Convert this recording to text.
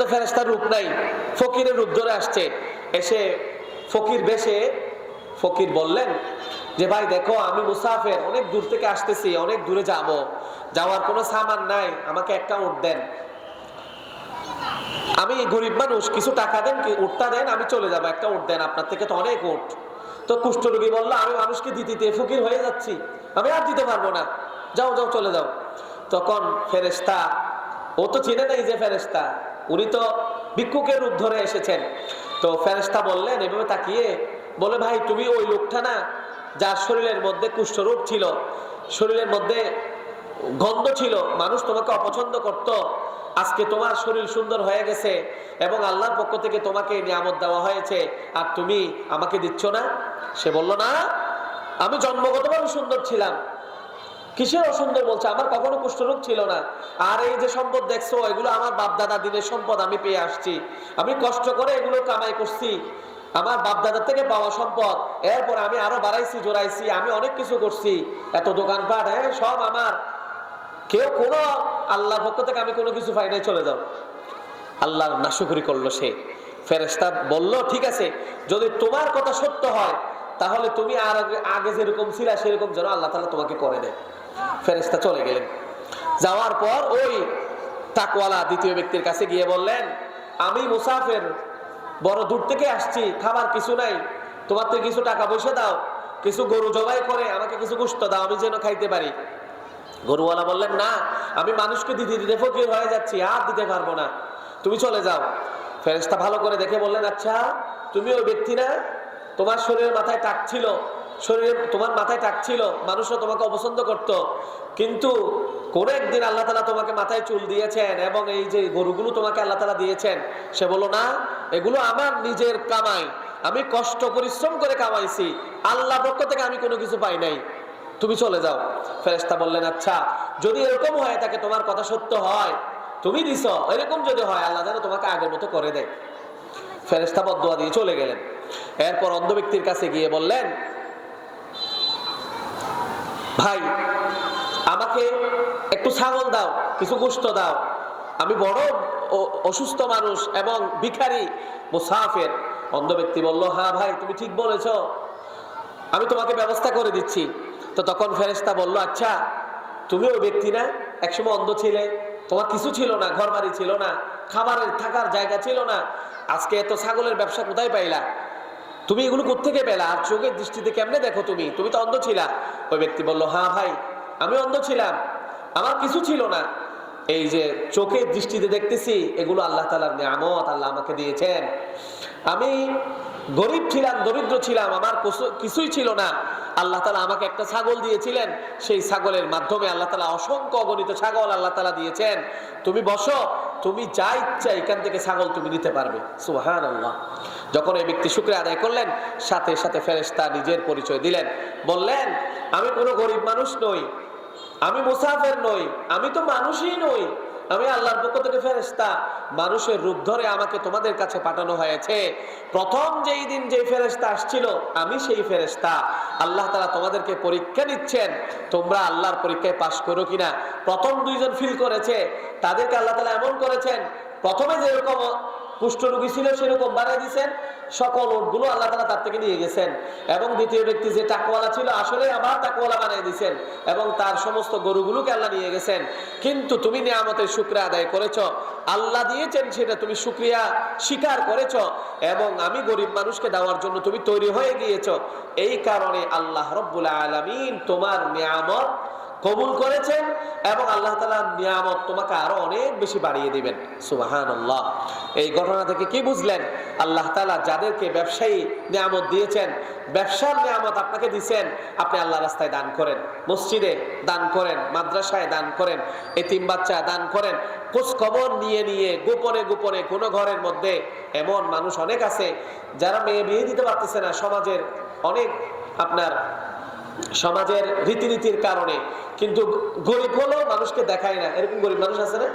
তো ফেরেশতার রূপ নাই, ফকিরের রূপ ধরে আসছে। এসে ফকির বেশে ফকির বললেন যে ভাই দেখো, আমি মুসাফির, অনেক দূর থেকে আসতেছি, অনেক দূরে যাব, যাওয়ার কোনো সামান নাই, আমাকে একটা উট দেন। আমি গরিব মানুষ, কিছু টাকা দেন, উটটা দেন, আমি চলে যাব, একটা উট দেন, আপনার থেকে তো অনেক উট। তো কুষ্ঠরোগী বলল, আমি মানুষকে দিতে ফকির হয়ে যাচ্ছি, আমি আর দিতে পারবো না, যাও যাও চলে যাও। তখন ফেরেশতা, ও তো চিনে নাই যে ফেরেশতা, উনি তো ভিক্ষুকের রূপ ধরে এসেছেন। তো ফেরেশতা বললেন, এভাবে তাকিয়ে বলে, ভাই তুমি ওই লোকটা না যার শরীরের মধ্যে কুষ্ঠরোগ ছিল, শরীরের মধ্যে গন্ধ ছিল, মানুষ তোমাকে অপছন্দ করত, আজকে তোমার শরীর সুন্দর হয়ে গেছে এবং আল্লাহর পক্ষ থেকে তোমাকে নিয়ামত দেওয়া হয়েছে, আর তুমি আমাকে দিচ্ছ না? সে বলল, না, আমি জন্মগতভাবে সুন্দর ছিলাম। কিসের অসুন্দর বলছে? আমার কখনো কুষ্ঠরোগ ছিল না। আর এই যে সম্পদ দেখছো, এগুলো আমার বাপ দাদা দিনের সম্পদ, আমি পেয়ে আসছি, আমি কষ্ট করে এগুলো কামাই করছি, আমার বাপ দাদার থেকে পাওয়া সম্পদ। এরপর আমি আরো বাড়াইছি, জোড়াইছি, আমি অনেক কিছু করছি, এত দোকানপাট, হ্যাঁ সব আমার। কেউ কোনো আল্লাহর পক্ষ থেকে আমি কোনো কিছু পাই নাই, চলে যাও। আল্লাহর নাশুকরি করলো সে। ফেরেশতা বলল, ঠিক আছে, যদি তোমার কথা সত্য হয় তাহলে তুমি আর আগে যেরকম ছিলা সেরকম যেন আল্লাহ তাআলা তোমাকে করে দেয়। ফেরেশতা চলে গেলেন। যাওয়ার পর ওই তাকওয়ালা দ্বিতীয় ব্যক্তির কাছে গিয়ে বললেন, আমি মুসাফির, বড় দূর থেকে আসছি, খাবার কিছু নাই, তোমার তো কিছু টাকা পয়সা দাও, কিছু গরু জবাই করে আমাকে কিছু গোশত দাও, আমি যেন খাইতে পারি। গরুওয়ালা বললেন, না, আমি মানুষকে দিতে দিতে ফকির হয়ে যাচ্ছি, আর দিতে পারবো না, তুমি চলে যাও। ফেরেশতা ভালো করে দেখে বললেন, আচ্ছা তুমি ওই ব্যক্তি না, তোমার শরীরের মাথায় টাক ছিল, তোমার মাথায় টাক ছিল, মানুষও তোমাকে অপছন্দ করত, কিন্তু কোন একদিন আল্লাহ তাআলা তোমাকে মাথায় চুল দিয়েছেন এবং এই যে গরুগুলো তোমাকে আল্লাহ তাআলা দিয়েছেন। সে বলল, না, এগুলো আমার নিজের কামাই, আমি কষ্ট পরিশ্রম করে কামাইছি, আল্লাহর পক্ষ থেকে আমি কোনো কিছু পাই নাই, তুমি চলে যাও। ফেরেশতা বললেন, আচ্ছা যদি এরকম হয় থাকে, তোমার কথা সত্য হয়, তুমি দিছ, এরকম যদি হয় আল্লাহ যেন তোমাকে আগের মতো করে দেয়। ফেরেশতা বদদুয়া দিয়ে চলে গেলেন। এরপর অন্ধ ব্যক্তির কাছে গিয়ে বললেন, ভাই আমাকে একটু ছাগল দাও, কিছু গোশত দাও, আমি বড় অসুস্থ মানুষ এবং ভিখারি, মুসাফির। অন্ধ ব্যক্তি বলল, হ্যাঁ ভাই তুমি ঠিক বলেছ, আমি তোমাকে ব্যবস্থা করে দিচ্ছি। তো তখন ফেরেশতা বলল, আচ্ছা তুমি ওই ব্যক্তি না, একসময় অন্ধ ছিলে, তোমার কিছু ছিল না, ঘর বাড়ি ছিল না, খাবারের থাকার জায়গা ছিল না, আজকে এত ছাগলের ব্যবসা কোথায় পাইলা? তুমি এগুলো কোত্থেকে পেলা? আর চোখের দৃষ্টিতে কেমনে দেখো? তুমি তো অন্ধ ছিলা। ওই ব্যক্তি বলল, হ্যাঁ ভাই আমি অন্ধ ছিলাম, আমার কিছু ছিল না, এই যে চোখের দৃষ্টিতে দেখতেছি, এগুলো আল্লাহ তাআলার নিয়ামত, আল্লাহ আমাকে দিয়েছেন। আমি গরিব ছিলাম, দরিদ্র ছিলাম, আমার কিছুই ছিল না, আল্লাহ তাআলা আমাকে একটা ছাগল দিয়েছিলেন, সেই ছাগলের মাধ্যমে আল্লাহ তাআলা অসংখ্য অগণিত ছাগল আল্লাহ তাআলা দিয়েছেন। তুমি বসো, তুমি যা ইচ্ছা এখান থেকে ছাগল তুমি নিতে পারবে। সুবহানাল্লাহ। যখন এই ব্যক্তি শুকরিয়া আদায় করলেন, সাথে সাথে ফেরেশতা নিজের পরিচয় দিলেন, বললেন, আমি কোনো গরিব মানুষ নই, আমি মুসাফির নই, আমি তো মানুষই নই, আমি আল্লাহর পক্ষ থেকে ফেরেশতা, মানুষের রূপ ধরে আমাকে তোমাদের কাছে পাঠানো হয়েছে। প্রথম যেই দিন যে ফেরেশতা আসছিল, আমি সেই ফেরেশতা। আল্লাহ তাআলা তোমাদেরকে পরীক্ষা নিচ্ছেন, তোমরা আল্লাহর পরীক্ষায় পাশ করো কিনা। প্রথম দুইজন ফিল করেছে, তাদেরকে আল্লাহ তাআলা এমন করেছেন, প্রথমে যেরকম কুষ্ঠরোগী ছিল সেরকম বানাই দিয়েছেন, সকল উটগুলো আল্লাহ তাআলা তার থেকে নিয়ে গেছেন, এবং দ্বিতীয় ব্যক্তি যে টাকওয়ালা ছিল আসলে আবার টাকওয়ালা বানাই দিয়েছেন, এবং তার সমস্ত গরুগুলোকে আল্লাহ নিয়ে গেছেন। কিন্তু তুমি নিয়ামতের শুকরিয়া আদায় করেছো, আল্লাহ দিয়েছেন সেটা তুমি শুকরিয়া স্বীকার করেছো, এবং আমি গরিব মানুষকে দেওয়ার জন্য তুমি তৈরি হয়ে গিয়েছো। এই কারণে আল্লাহ রাব্বুল আলামিন তোমার নিয়ামত কবুল করেছেন, এবং আল্লাহ তাআলার নিয়ামত তোমাকে আরো অনেক বেশি বাড়িয়ে দিবেন। সুবহানাল্লাহ। এই ঘটনা থেকে কি বুঝলেন? আল্লাহ তাআলা যাদেরকে ব্যবসায়ী নিয়ামত দিয়েছেন, ব্যবসার নিয়ামত আপনাকে দিয়েছেন, আপনি আল্লাহর রাস্তায় দান করেন, মসজিদে দান করেন, মাদ্রাসায় দান করেন, এতিম বাচ্চা দান করেন। খোঁজ খবর নিয়ে নিয়ে গোপনে গোপনে কোনো ঘরের মধ্যে এমন মানুষ অনেক আছে যারা মেয়ে বিয়ে দিতে পারতেছে না, সমাজের অনেক সমাজের রীতিনীতির কারণে, কিন্তু গরিব হলেও মানুষকে দেখায় না, এরকম গরিব মানুষ আছে না?